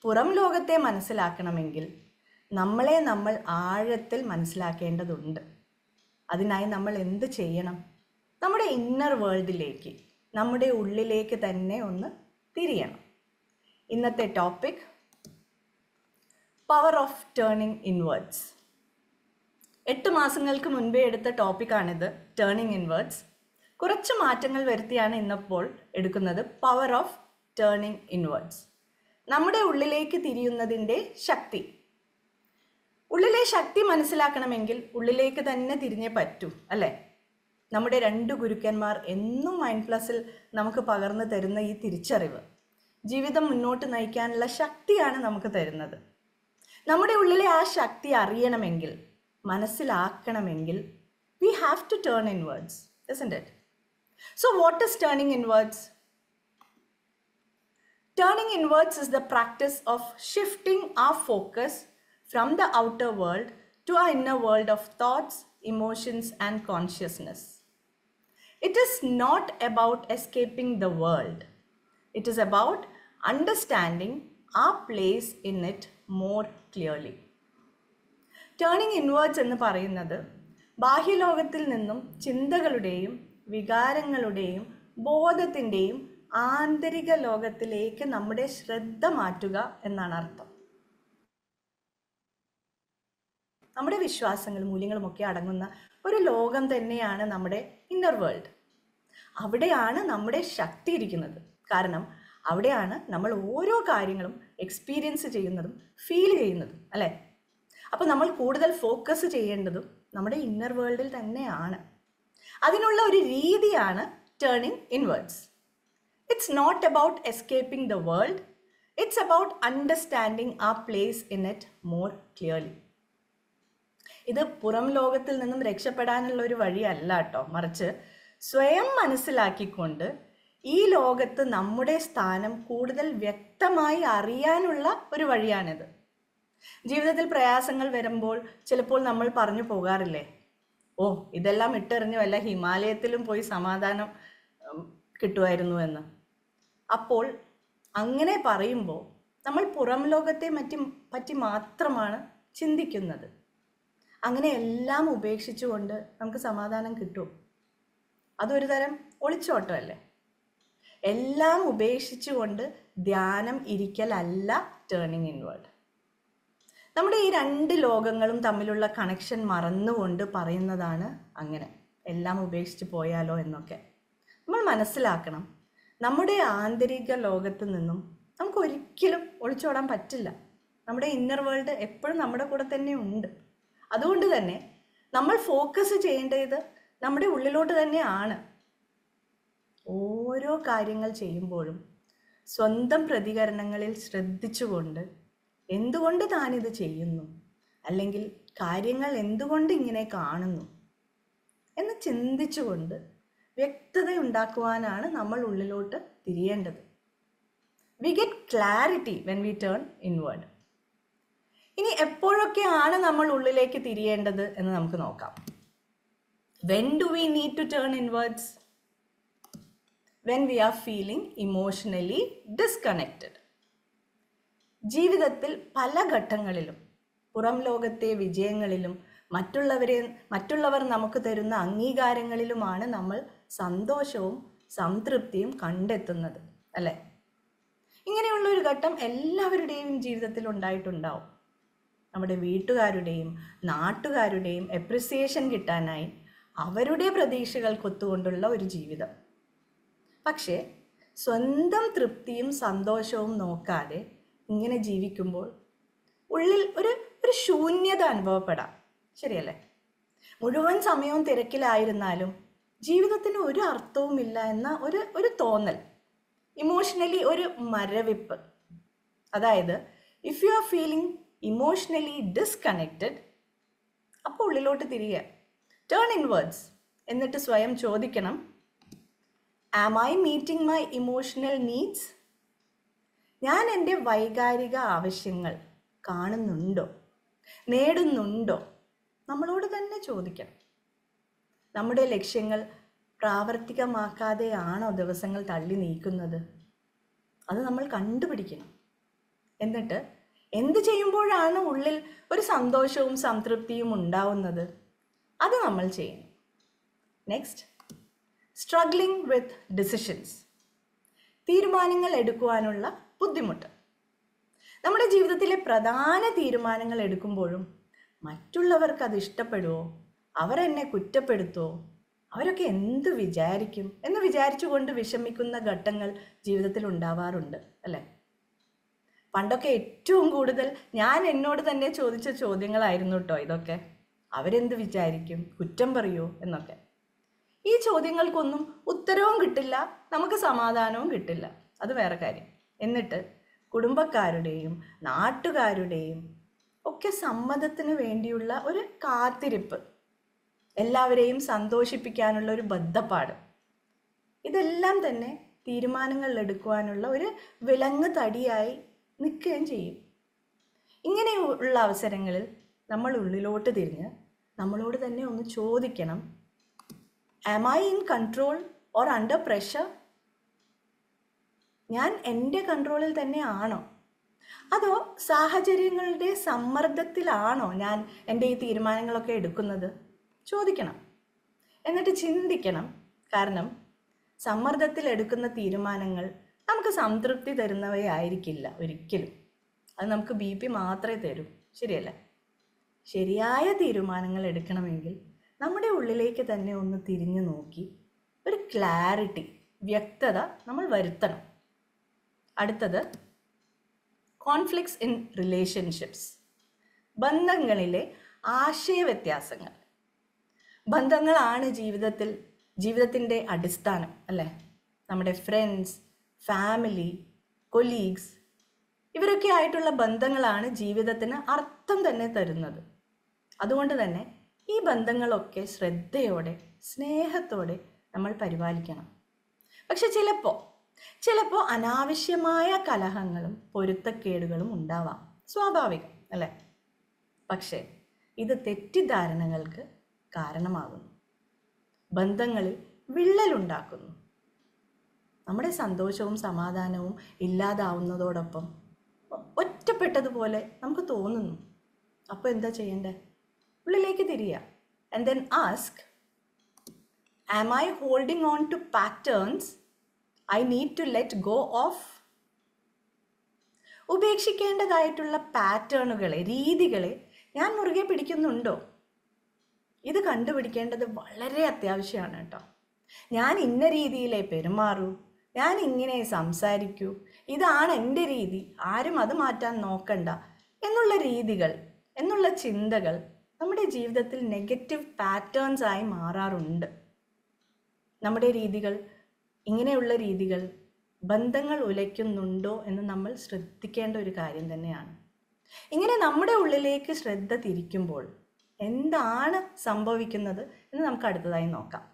പുറം ലോകത്തെ മനസ്സിലാക്കണമെങ്കിൽ നമ്മളെ നമ്മൾ ആഴത്തിൽ മനസ്സിലാക്കേണ്ടതുണ്ട്. അതിനായി നമ്മൾ എന്ത് ചെയ്യണം? നമ്മുടെ ഇന്നർ വേൾഡിലേക്ക്, നമ്മുടെ ഉള്ളിലേക്ക് തന്നെ ഒന്ന് തിരിയണം. ഇന്നത്തെ topic power of turning inwards. 8 മാസങ്ങൾക്ക് മുൻപേ എടുത്ത ടോപ്പിക്കാണിത്, ടേണിംഗ് ഇൻവേർഡ്സ്. കുറച്ച് മാറ്റങ്ങൾ വരുത്തിയാണ് ഇന്നിപ്പോൾ എടുക്കുന്നത് പവർ ഓഫ് ടേണിംഗ് ഇൻവേർഡ്സ്. നമ്മുടെ ഉള്ളിലേക്ക് തിരിയുന്നതിൻ്റെ ശക്തി. ഉള്ളിലെ ശക്തി മനസ്സിലാക്കണമെങ്കിൽ ഉള്ളിലേക്ക് തന്നെ തിരിഞ്ഞേ പറ്റൂ, അല്ലേ? നമ്മുടെ 2 ഗുരുക്കന്മാർ എന്നും മൈൻഡ് പ്ലസിൽ നമുക്ക് പകർന്നു തരുന്ന ഈ തിരിച്ചറിവ് ജീവിതം മുന്നോട്ട് നയിക്കാനുള്ള ശക്തിയാണ് നമുക്ക് തരുന്നത്. നമ്മുടെ ഉള്ളിലെ ആ ശക്തി അറിയണമെങ്കിൽ, മനസ്സിലാക്കണമെങ്കിൽ we have to turn inwards, isn't it? So what is turning inwards? Turning inwards is the practice of shifting our focus from the outer world to our inner world of thoughts, emotions, and consciousness. It is not about escaping the world. It is about understanding our place in it more clearly. Turning inwards എന്ന് പറയുന്നത് ബാഹ്യലോകത്തിൽ നിന്നും ചിന്തകളുടെയും വികാരങ്ങളുടെയും ബോധത്തിൻ്റെയും ആന്തരിക ലോകത്തിലേക്ക് നമ്മുടെ ശ്രദ്ധ മാറ്റുക എന്നാണ് അർത്ഥം. നമ്മുടെ വിശ്വാസങ്ങളും മൂല്യങ്ങളും ഒക്കെ അടങ്ങുന്ന ഒരു ലോകം തന്നെയാണ് നമ്മുടെ ഇന്നർ വേൾഡ്. അവിടെയാണ് നമ്മുടെ ശക്തി ഇരിക്കുന്നത്. കാരണം അവിടെയാണ് നമ്മൾ ഓരോ കാര്യങ്ങളും എക്സ്പീരിയൻസ് ചെയ്യുന്നതും ഫീൽ ചെയ്യുന്നതും, അല്ലേ? അപ്പോൾ നമ്മൾ കൂടുതൽ ഫോക്കസ് ചെയ്യേണ്ടതും നമ്മുടെ ഇന്നർ വേൾഡിൽ തന്നെയാണ്. അതിനുള്ള ഒരു രീതിയാണ് turning inwards. It's not about escaping the world, it's about understanding a place in it more clearly. ഇത് പുറം ലോകത്തിൽ നിന്നും രക്ഷപ്പെടാനുള്ള ഒരു വഴിയല്ല കേട്ടോ, മറിച്ച് സ്വയം മനസ്സിലാക്കിക്കൊണ്ട് ഈ ലോകത്ത് നമ്മുടെ സ്ഥാനം കൂടുതൽ വ്യക്തമായി അറിയാനുള്ള ഒരു വഴിയാണിത്. ജീവിതത്തിൽ പ്രയാസങ്ങൾ വരുമ്പോൾ ചിലപ്പോൾ നമ്മൾ പറഞ്ഞു പോകാറില്ലേ, ഓ ഇതെല്ലാം ഇട്ടെറിഞ്ഞ് വല്ല ഹിമാലയത്തിലും പോയി സമാധാനം കിട്ടുമായിരുന്നു എന്ന്. അപ്പോൾ അങ്ങനെ പറയുമ്പോൾ നമ്മൾ പുറം ലോകത്തെ പറ്റി മാത്രമാണ് ചിന്തിക്കുന്നത്. അങ്ങനെ എല്ലാം ഉപേക്ഷിച്ചുകൊണ്ട് നമുക്ക് സമാധാനം കിട്ടും? അതൊരു തരം ഒളിച്ചോട്ടമല്ലേ? എല്ലാം ഉപേക്ഷിച്ചുകൊണ്ട് ധ്യാനം ഇരിക്കലല്ല ടേണിംഗ് ഇൻവേർഡ്. നമ്മുടെ ഈ 2 ലോകങ്ങളും തമ്മിലുള്ള കണക്ഷൻ മറന്നുകൊണ്ട് പറയുന്നതാണ് അങ്ങനെ എല്ലാം ഉപേക്ഷിച്ച് പോയാലോ എന്നൊക്കെ. നമ്മൾ മനസ്സിലാക്കണം, നമ്മുടെ ആന്തരിക ലോകത്ത് നിന്നും നമുക്ക് ഒരിക്കലും ഒളിച്ചോടാൻ പറ്റില്ല. നമ്മുടെ ഇന്നർ വേൾഡ് എപ്പോഴും നമ്മുടെ കൂടെ തന്നെ ഉണ്ട്. അതുകൊണ്ട് തന്നെ നമ്മൾ ഫോക്കസ് ചെയ്യേണ്ടത് നമ്മുടെ ഉള്ളിലോട്ട് തന്നെയാണ്. ഓരോ കാര്യങ്ങൾ ചെയ്യുമ്പോഴും സ്വന്തം പ്രതികരണങ്ങളിൽ ശ്രദ്ധിച്ചുകൊണ്ട് എന്തുകൊണ്ട് താനിത് ചെയ്യുന്നു, അല്ലെങ്കിൽ കാര്യങ്ങൾ എന്തുകൊണ്ട് ഇങ്ങനെ കാണുന്നു എന്ന് ചിന്തിച്ചുകൊണ്ട് വ്യക്തത ഉണ്ടാക്കുവാനാണ് നമ്മൾ ഉള്ളിലോട്ട് തിരിയേണ്ടത്. We get clarity when we turn inward. ഇനി എപ്പോഴൊക്കെയാണ് നമ്മൾ ഉള്ളിലേക്ക് തിരിയേണ്ടത് എന്ന് നമുക്ക് നോക്കാം. When do we need to turn inwards? When we are feeling emotionally disconnected. ജീവിതത്തിൽ പല ഘട്ടങ്ങളിലും പുറം ലോകത്തെ വിജയങ്ങളിലും മറ്റുള്ളവർ നമുക്ക് തരുന്ന അംഗീകാരങ്ങളിലുമാണ് നമ്മൾ സന്തോഷവും സംതൃപ്തിയും കണ്ടെത്തുന്നത്, അല്ലേ? ഇങ്ങനെയുള്ളൊരു ഘട്ടം എല്ലാവരുടെയും ജീവിതത്തിൽ ഉണ്ടായിട്ടുണ്ടാവും. നമ്മുടെ വീട്ടുകാരുടെയും നാട്ടുകാരുടെയും അപ്രിസിയേഷൻ കിട്ടാനായി അവരുടെ പ്രതീക്ഷകൾക്കൊത്തുകൊണ്ടുള്ള ഒരു ജീവിതം. പക്ഷേ സ്വന്തം തൃപ്തിയും സന്തോഷവും നോക്കാതെ ഇങ്ങനെ ജീവിക്കുമ്പോൾ ഉള്ളിൽ ഒരു ശൂന്യത അനുഭവപ്പെടാം, ശരിയല്ലേ? മുഴുവൻ സമയവും തിരക്കിലായിരുന്നാലും ജീവിതത്തിന് ഒരു അർത്ഥവുമില്ല എന്ന ഒരു തോന്നൽ, ഇമോഷണലി ഒരു മരവിപ്പ്. അതായത് if you are feeling emotionally disconnected, അപ്പോൾ ഉള്ളിലോട്ട് തിരികെ ടേൺ ഇൻവേർഡ്സ്. എന്നിട്ട് സ്വയം ചോദിക്കണം, am I meeting my emotional needs? ഞാൻ എൻ്റെ വൈകാരിക ആവശ്യങ്ങൾ കാണുന്നുണ്ടോ, നേടുന്നുണ്ടോ? നമ്മളോട് തന്നെ ചോദിക്കണം. നമ്മുടെ ലക്ഷ്യങ്ങൾ പ്രാവർത്തികമാക്കാതെയാണോ ദിവസങ്ങൾ തള്ളി നീക്കുന്നത്? അത് നമ്മൾ കണ്ടുപിടിക്കണം. എന്നിട്ട് എന്ത് ചെയ്യുമ്പോഴാണ് ഉള്ളിൽ ഒരു സന്തോഷവും സംതൃപ്തിയും ഉണ്ടാവുന്നത്, അത് നമ്മൾ ചെയ്യണം. നെക്സ്റ്റ്, സ്ട്രഗ്ലിംഗ് വിത്ത് ഡിസിഷൻസ്. തീരുമാനങ്ങൾ എടുക്കുവാനുള്ള ബുദ്ധിമുട്ട്. നമ്മുടെ ജീവിതത്തിലെ പ്രധാന തീരുമാനങ്ങൾ എടുക്കുമ്പോഴും മറ്റുള്ളവർക്ക് അത് ഇഷ്ടപ്പെടുമോ, അവരെന്നെ കുറ്റപ്പെടുത്തുമോ, അവരൊക്കെ എന്ത് വിചാരിക്കും എന്ന് വിചാരിച്ചുകൊണ്ട് വിഷമിക്കുന്ന ഘട്ടങ്ങൾ ജീവിതത്തിൽ ഉണ്ടാവാറുണ്ട് അല്ലേ? പണ്ടൊക്കെ ഏറ്റവും കൂടുതൽ ഞാൻ എന്നോട് തന്നെ ചോദിച്ച ചോദ്യങ്ങളായിരുന്നു കേട്ടോ ഇതൊക്കെ. അവരെന്ത് വിചാരിക്കും, കുറ്റം പറയുമോ എന്നൊക്കെ. ഈ ചോദ്യങ്ങൾക്കൊന്നും ഉത്തരവും കിട്ടില്ല, നമുക്ക് സമാധാനവും കിട്ടില്ല, അത് വേറെ കാര്യം. എന്നിട്ട് കുടുംബക്കാരുടെയും നാട്ടുകാരുടെയും ഒക്കെ സമ്മതത്തിന് വേണ്ടിയുള്ള ഒരു കാത്തിരിപ്പ്, എല്ലാവരെയും സന്തോഷിപ്പിക്കാനുള്ള ഒരു ബദ്ധപ്പാട്, ഇതെല്ലാം തന്നെ തീരുമാനങ്ങൾ എടുക്കുവാനുള്ള ഒരു വിലങ്ങ് തടിയായി നിൽക്കുകയും ചെയ്യും. ഇങ്ങനെയുള്ള അവസരങ്ങളിൽ നമ്മൾ ഉള്ളിലോട്ട് തിരിഞ്ഞ് നമ്മളോട് തന്നെ ഒന്ന് ചോദിക്കണം, am I in control or under pressure? ഞാൻ എൻ്റെ കൺട്രോളിൽ തന്നെ ആണോ, അതോ സാഹചര്യങ്ങളുടെ സമ്മർദ്ദത്തിലാണോ ഞാൻ എൻ്റെ ഈ തീരുമാനങ്ങളൊക്കെ എടുക്കുന്നത്? ചോദിക്കണം. എന്നിട്ട് ചിന്തിക്കണം. കാരണം സമ്മർദ്ദത്തിൽ എടുക്കുന്ന തീരുമാനങ്ങൾ നമുക്ക് സംതൃപ്തി തരുന്നവയായിരിക്കില്ല ഒരിക്കലും. അത് നമുക്ക് BP മാത്രമേ തരൂ, ശരിയല്ലേ? ശരിയായ തീരുമാനങ്ങൾ എടുക്കണമെങ്കിൽ നമ്മുടെ ഉള്ളിലേക്ക് തന്നെ ഒന്ന് തിരിഞ്ഞു നോക്കി ഒരു ക്ലാരിറ്റി, വ്യക്തത നമ്മൾ വരുത്തണം. അടുത്തത്, കോൺഫ്ലിക്ട്സ് ഇൻ റിലേഷൻഷിപ്സ്. ബന്ധങ്ങളിലെ ആശയവ്യത്യാസങ്ങൾ. ബന്ധങ്ങളാണ് ജീവിതത്തിൻ്റെ അടിസ്ഥാനം അല്ലേ? നമ്മുടെ ഫ്രണ്ട്സ്, ഫാമിലി, കൊലീഗ്സ്, ഇവരൊക്കെ ആയിട്ടുള്ള ബന്ധങ്ങളാണ് ജീവിതത്തിന് അർത്ഥം തന്നെ തരുന്നത്. അതുകൊണ്ട് തന്നെ ഈ ബന്ധങ്ങളൊക്കെ ശ്രദ്ധയോടെ, സ്നേഹത്തോടെ നമ്മൾ പരിപാലിക്കണം. പക്ഷെ ചിലപ്പോൾ അനാവശ്യമായ കലഹങ്ങളും പൊരുത്തക്കേടുകളും ഉണ്ടാവാം, സ്വാഭാവികം അല്ലേ? പക്ഷേ ഇത് തെറ്റിദ്ധാരണകൾക്ക് കാരണമാകുന്നു, ബന്ധങ്ങളിൽ വിള്ളലുണ്ടാക്കുന്നു, നമ്മുടെ സന്തോഷവും സമാധാനവും ഇല്ലാതാവുന്നതോടൊപ്പം ഒറ്റപ്പെട്ടതുപോലെ നമുക്ക് തോന്നുന്നു. അപ്പോൾ എന്താ ചെയ്യണ്ടേ? ഉള്ളിലേക്ക് തിരിയുക. And then ask, am I holding on to patterns I need to let go of? ഉപേക്ഷിക്കേണ്ടതായിട്ടുള്ള പാറ്റേണുകളെ, രീതികളെ ഞാൻ മുറുകെ പിടിക്കുന്നുണ്ടോ? ഇത് കണ്ടുപിടിക്കേണ്ടത് വളരെ അത്യാവശ്യമാണ് കേട്ടോ. ഞാൻ ഇന്ന രീതിയിലേ പെരുമാറൂ, ഞാൻ ഇങ്ങനെ സംസാരിക്കൂ, ഇതാണ് എൻ്റെ രീതി, ആരും അത് മാറ്റാൻ നോക്കണ്ട എന്നുള്ള രീതികൾ, എന്നുള്ള ചിന്തകൾ നമ്മുടെ ജീവിതത്തിൽ നെഗറ്റീവ് പാറ്റേൺസ് ആയി മാറാറുണ്ട്. നമ്മുടെ രീതികൾ, ഇങ്ങനെയുള്ള രീതികൾ ബന്ധങ്ങൾ ഉലയ്ക്കുന്നുണ്ടോ എന്ന് നമ്മൾ ശ്രദ്ധിക്കേണ്ട ഒരു കാര്യം തന്നെയാണ്. ഇങ്ങനെ നമ്മുടെ ഉള്ളിലേക്ക് ശ്രദ്ധ തിരിക്കുമ്പോൾ എന്താണ് സംഭവിക്കുന്നത് എന്ന് നമുക്ക് അടുത്തതായി നോക്കാം.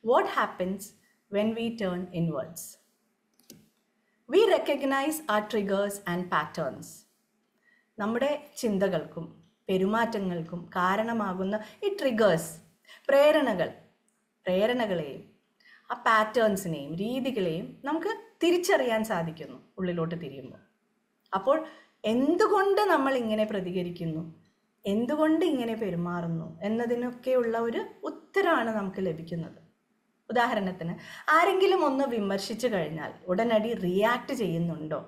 What happens when we turn inwards? We recognize our triggers and patterns. നമ്മുടെ ചിന്തകൾക്കും പെരുമാറ്റങ്ങൾക്കും കാരണമാകുന്ന ഈ ട്രിഗേഴ്സ്, പ്രേരണകളെയും ആ പാറ്റേൺസിനെയും രീതികളെയും നമുക്ക് തിരിച്ചറിയാൻ സാധിക്കുന്നു ഉള്ളിലോട്ട് തിരിയുമ്പോൾ. അപ്പോൾ എന്തുകൊണ്ട് നമ്മൾ ഇങ്ങനെ പ്രതികരിക്കുന്നു, എന്തുകൊണ്ട് ഇങ്ങനെ പെരുമാറുന്നു എന്നതിനൊക്കെയുള്ള ഒരു ഉത്തരമാണ് നമുക്ക് ലഭിക്കുന്നത്. ഉദാഹരണത്തിന്, ആരെങ്കിലും ഒന്ന് വിമർശിച്ചു കഴിഞ്ഞാൽ ഉടനടി റിയാക്ട് ചെയ്യുന്നുണ്ടോ,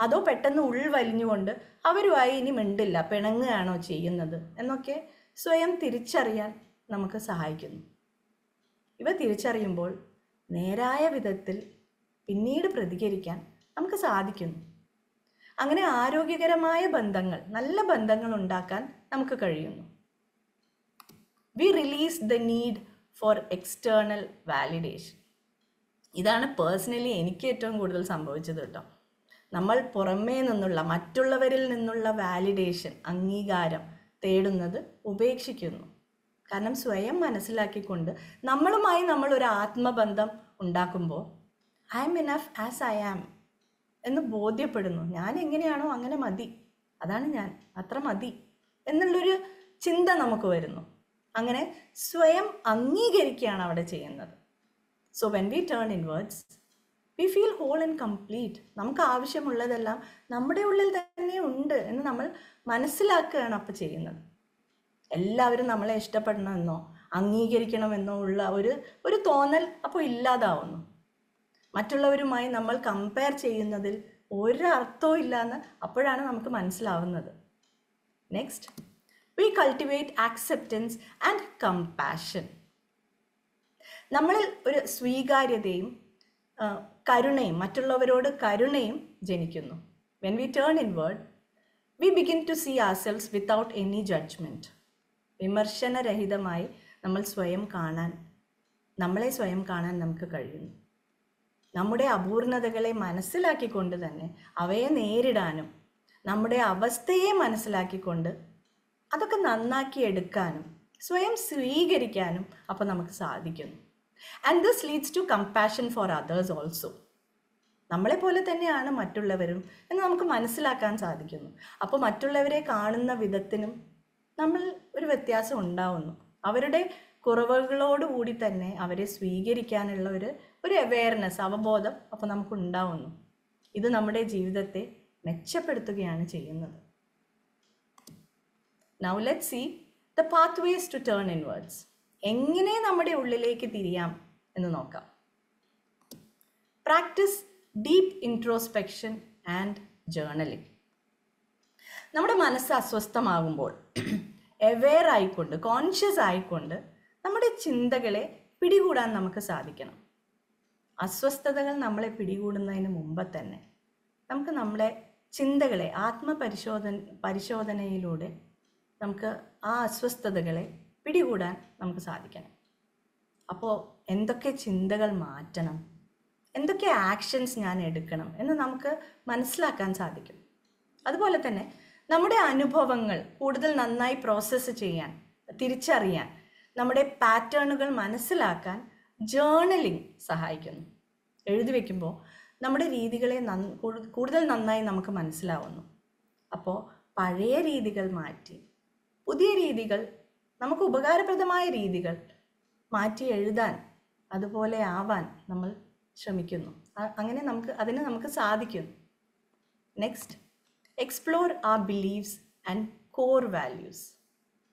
അതോ പെട്ടെന്ന് ഉൾവലിഞ്ഞുകൊണ്ട് അവരുമായി ഇനി മിണ്ടില്ല, പിണങ്ങുകയാണോ ചെയ്യുന്നത് എന്നൊക്കെ സ്വയം തിരിച്ചറിയാൻ നമുക്ക് സഹായിക്കുന്നു. ഇവ തിരിച്ചറിയുമ്പോൾ നേരായ വിധത്തിൽ പിന്നീട് പ്രതികരിക്കാൻ നമുക്ക് സാധിക്കുന്നു. അങ്ങനെ ആരോഗ്യകരമായ ബന്ധങ്ങൾ, നല്ല ബന്ധങ്ങൾ ഉണ്ടാക്കാൻ നമുക്ക് കഴിയുന്നു. We release the need for external validation. ഇതാണ് പേഴ്സണലി എനിക്ക് ഏറ്റവും കൂടുതൽ സംഭവിച്ചത് കേട്ടോ. നമ്മൾ പുറമേ നിന്നുള്ള, മറ്റുള്ളവരിൽ നിന്നുള്ള വാലിഡേഷൻ, അംഗീകാരം തേടുന്നത് ഉപേക്ഷിക്കുന്നു. കാരണം സ്വയം മനസ്സിലാക്കിക്കൊണ്ട് നമ്മളുമായി നമ്മൾ ഒരു ആത്മബന്ധം ഉണ്ടാക്കുമ്പോൾ I am enough as I am എന്ന് ബോധ്യപ്പെടുന്നു. ഞാൻ എങ്ങനെയാണോ അങ്ങനെ മതി, അതാണ് ഞാൻ, അത്ര മതി എന്നുള്ളൊരു ചിന്ത നമുക്ക് വരുന്നു. അങ്ങനെ സ്വയം അംഗീകരിക്കുകയാണ് അവിടെ ചെയ്യുന്നത്. So when we turn inwards, we feel whole and complete. നമുക്ക് ആവശ്യമുള്ളതെല്ലാം നമ്മുടെ ഉള്ളിൽ തന്നെ ഉണ്ട് എന്ന് നമ്മൾ മനസ്സിലാക്കുകയാണ് അപ്പോൾ ചെയ്യുന്നത്. എല്ലാവരും നമ്മളെ ഇഷ്ടപ്പെടണമെന്നോ അംഗീകരിക്കണമെന്നോ ഉള്ള ഒരു തോന്നൽ അപ്പോൾ ഇല്ലാതാവുന്നു. മറ്റുള്ളവരുമായി നമ്മൾ കമ്പയർ ചെയ്യുന്നതിൽ ഒരർത്ഥവും ഇല്ലയെന്ന് അപ്പോഴാണ് നമുക്ക് മനസ്സിലാവുന്നത്. Next, we cultivate acceptance and compassion. നമ്മളിൽ ഒരു സ്വീകാര്യതയും കരുണയും, മറ്റുള്ളവരോട് കരുണയും ജനിക്കുന്നു. When we turn inward, we begin to see ourselves without any judgement. വിമർശനരഹിതമായി നമ്മളെ സ്വയം കാണാൻ നമുക്ക് കഴിയുന്നു. നമ്മുടെ അപൂർണതകളെ മനസ്സിലാക്കിക്കൊണ്ട് തന്നെ അവയെ നേരിടാനും നമ്മുടെ അവസ്ഥയെ മനസ്സിലാക്കിക്കൊണ്ട് അതൊക്കെ നന്നാക്കി എടുക്കാനും സ്വയം സ്വീകരിക്കാനും അപ്പോൾ നമുക്ക് സാധിക്കുന്നു. And this leads to compassion for others also. നമ്മളെപ്പോലെ തന്നെയാണ് മറ്റുള്ളവരും എന്ന് നമുക്ക് മനസ്സിലാക്കാൻ സാധിക്കുന്നു. അപ്പോൾ മറ്റുള്ളവരെ കാണുന്ന വിധത്തിനും നമ്മൾ ഒരു വ്യത്യാസം ഉണ്ടാവുന്നു. അവരുടെ കുറവുകളോടുകൂടി തന്നെ അവരെ സ്വീകരിക്കാനുള്ള ഒരു അവെയർനെസ്, അവബോധം അപ്പോൾ നമുക്കുണ്ടാവുന്നു. ഇത് നമ്മുടെ ജീവിതത്തെ മെച്ചപ്പെടുത്തുകയാണ് ചെയ്യുന്നത്. Now let's see the pathways to turn inwards. എങ്ങനെ നമ്മുടെ ഉള്ളിലേക്ക് തിരിയാം എന്ന് നോക്കാം. Practice deep introspection and journaling. നമ്മുടെ മനസ്സ് അസ്വസ്ഥമാകുമ്പോൾ അവെയർ ആയിക്കൊണ്ട്, കോൺഷ്യസ് ആയിക്കൊണ്ട് നമ്മുടെ ചിന്തകളെ പിടികൂടാൻ നമുക്ക് സാധിക്കണം. അസ്വസ്ഥതകൾ നമ്മളെ പിടികൂടുന്നതിന് മുമ്പ് തന്നെ നമുക്ക് നമ്മുടെ ചിന്തകളെ പരിശോധനയിലൂടെ നമുക്ക് ആ അസ്വസ്ഥതകളെ പിടികൂടാൻ നമുക്ക് സാധിക്കണം. അപ്പോൾ എന്തൊക്കെ ചിന്തകൾ മാറ്റണം, എന്തൊക്കെ ആക്ഷൻസ് ഞാൻ എടുക്കണം എന്ന് നമുക്ക് മനസ്സിലാക്കാൻ സാധിക്കും. അതുപോലെ തന്നെ നമ്മുടെ അനുഭവങ്ങൾ കൂടുതൽ നന്നായി പ്രോസസ്സ് ചെയ്യാൻ, തിരിച്ചറിയാൻ, നമ്മുടെ പാറ്റേണുകൾ മനസ്സിലാക്കാൻ ജേർണലിംഗ് സഹായിക്കുന്നു. എഴുതി വയ്ക്കുമ്പോൾ നമ്മുടെ രീതികളെ കൂടുതൽ നന്നായി നമുക്ക് മനസ്സിലാവുന്നു. അപ്പോൾ പഴയ രീതികൾ മാറ്റി പുതിയ രീതികൾ, നമുക്ക് ഉപകാരപ്രദമായ രീതികൾ മാറ്റി എഴുതാൻ, അതുപോലെ ആവാൻ നമ്മൾ ശ്രമിക്കുന്നു. അങ്ങനെ നമുക്ക് സാധിക്കുന്നു. Next, explore our beliefs and core values.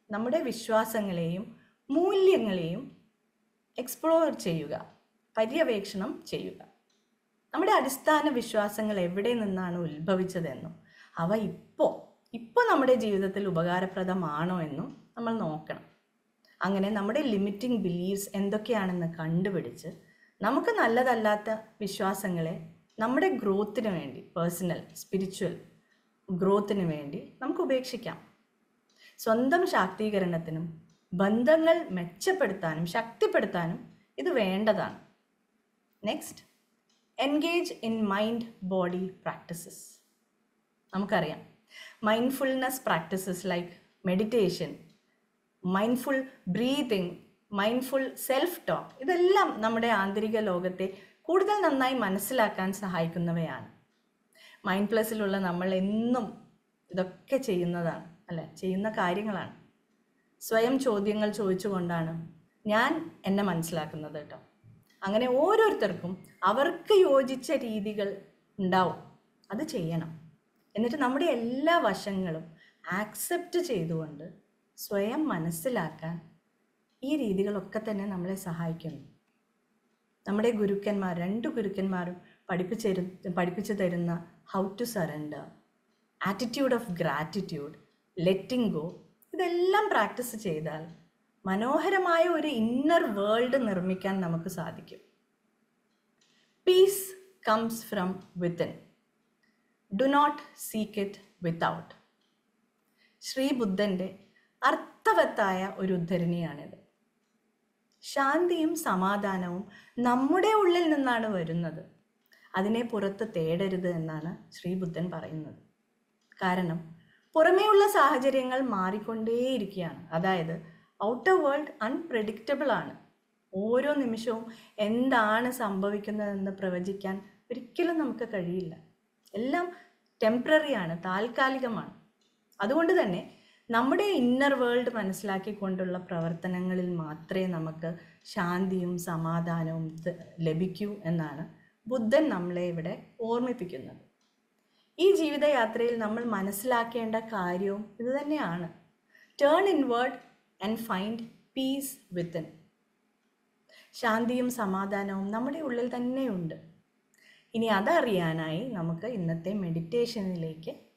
നമ്മുടെ വിശ്വാസങ്ങളെയും മൂല്യങ്ങളെയും എക്സ്പ്ലോർ ചെയ്യുക, പര്യവേക്ഷണം ചെയ്യുക. നമ്മുടെ അടിസ്ഥാന വിശ്വാസങ്ങൾ എവിടെ നിന്നാണ് ഉത്ഭവിച്ചതെന്നും അവ ഇപ്പോൾ നമ്മുടെ ജീവിതത്തിൽ ഉപകാരപ്രദമാണോ എന്നും നമ്മൾ നോക്കണം. അങ്ങനെ നമ്മുടെ ലിമിറ്റിംഗ് ബിലീവ്സ് എന്തൊക്കെയാണെന്ന് കണ്ടുപിടിച്ച് നമുക്ക് നല്ലതല്ലാത്ത വിശ്വാസങ്ങളെ നമ്മുടെ ഗ്രോത്തിന് വേണ്ടി, പേഴ്സണൽ സ്പിരിച്വൽ ഗ്രോത്തിന് വേണ്ടി നമുക്ക് ഉപേക്ഷിക്കാം. സ്വന്തം ശാക്തീകരണത്തിനും ബന്ധങ്ങൾ മെച്ചപ്പെടുത്താനും ശക്തിപ്പെടുത്താനും ഇത് വേണ്ടതാണ്. Next, engage in mind body practices. നമുക്കറിയാം, mindfulness practices like meditation, mindful breathing, mindful self talk, ഇതെല്ലാം നമ്മുടെ ആന്തരിക ലോകത്തെ കൂടുതൽ നന്നായി മനസ്സിലാക്കാൻ സഹായിക്കുന്നവയാണ്. മൈൻഡ് പ്ലസിലുള്ള നമ്മൾ എന്നും ഇതൊക്കെ ചെയ്യുന്നതാണ്, അല്ലേ, ചെയ്യുന്ന കാര്യങ്ങളാണ്. സ്വയം ചോദ്യങ്ങൾ ചോദിച്ചുകൊണ്ടാണ് ഞാൻ എന്നെ മനസ്സിലാക്കുന്നത് കേട്ടോ. അങ്ങനെ ഓരോരുത്തർക്കും അവർക്ക് യോജിച്ച രീതികൾ ഉണ്ടാവും, അത് ചെയ്യണം. എന്നിട്ട് നമ്മുടെ എല്ലാ വശങ്ങളും ആക്സെപ്റ്റ് ചെയ്തുകൊണ്ട് സ്വയം മനസ്സിലാക്കാൻ ഈ രീതികളൊക്കെ തന്നെ നമ്മളെ സഹായിക്കുന്നു. നമ്മുടെ ഗുരുക്കന്മാർ, 2 ഗുരുക്കന്മാരും പഠിപ്പിച്ചു തരുന്ന how to surrender, attitude of gratitude, letting go, ഇതെല്ലാം പ്രാക്ടീസ് ചെയ്താൽ മനോഹരമായ ഒരു ഇന്നർ വേൾഡ് നിർമ്മിക്കാൻ നമുക്ക് സാധിക്കും. Peace comes from within, do not seek it without. Shri ബുദ്ധൻ്റെ അർത്ഥവത്തായ ഒരു ഉദ്ധരണിയാണിത്. ശാന്തിയും സമാധാനവും നമ്മുടെ ഉള്ളിൽ നിന്നാണ് വരുന്നത്, അതിനെ പുറത്ത് തേടരുത് എന്നാണ് ശ്രീ ബുദ്ധൻ പറയുന്നത്. കാരണം പുറമേയുള്ള സാഹചര്യങ്ങൾ മാറിക്കൊണ്ടേയിരിക്കുകയാണ്. അതായത് ഔട്ടർ വേൾഡ് അൺപ്രെഡിക്റ്റബിൾ ആണ്. ഓരോ നിമിഷവും എന്താണ് സംഭവിക്കുന്നതെന്ന് പ്രവചിക്കാൻ ഒരിക്കലും നമുക്ക് കഴിയില്ല. എല്ലാം ടെമ്പററി ആണ്, താൽക്കാലികമാണ്. അതുകൊണ്ട് തന്നെ നമ്മുടെ ഇന്നർ വേൾഡ് മനസ്സിലാക്കിക്കൊണ്ടുള്ള പ്രവർത്തനങ്ങളിൽ മാത്രമേ നമുക്ക് ശാന്തിയും സമാധാനവും ലഭിക്കൂ എന്നാണ് ബുദ്ധൻ നമ്മളെ ഇവിടെ ഓർമ്മിപ്പിക്കുന്നത്. ഈ ജീവിതയാത്രയിൽ നമ്മൾ മനസ്സിലാക്കേണ്ട കാര്യവും ഇതുതന്നെയാണ്. Turn inward and find peace within. ശാന്തിയും സമാധാനവും നമ്മുടെ ഉള്ളിൽ തന്നെയുണ്ട്. ഇനി അതറിയാനായി നമുക്ക് ഇന്നത്തെ മെഡിറ്റേഷനിലേക്ക്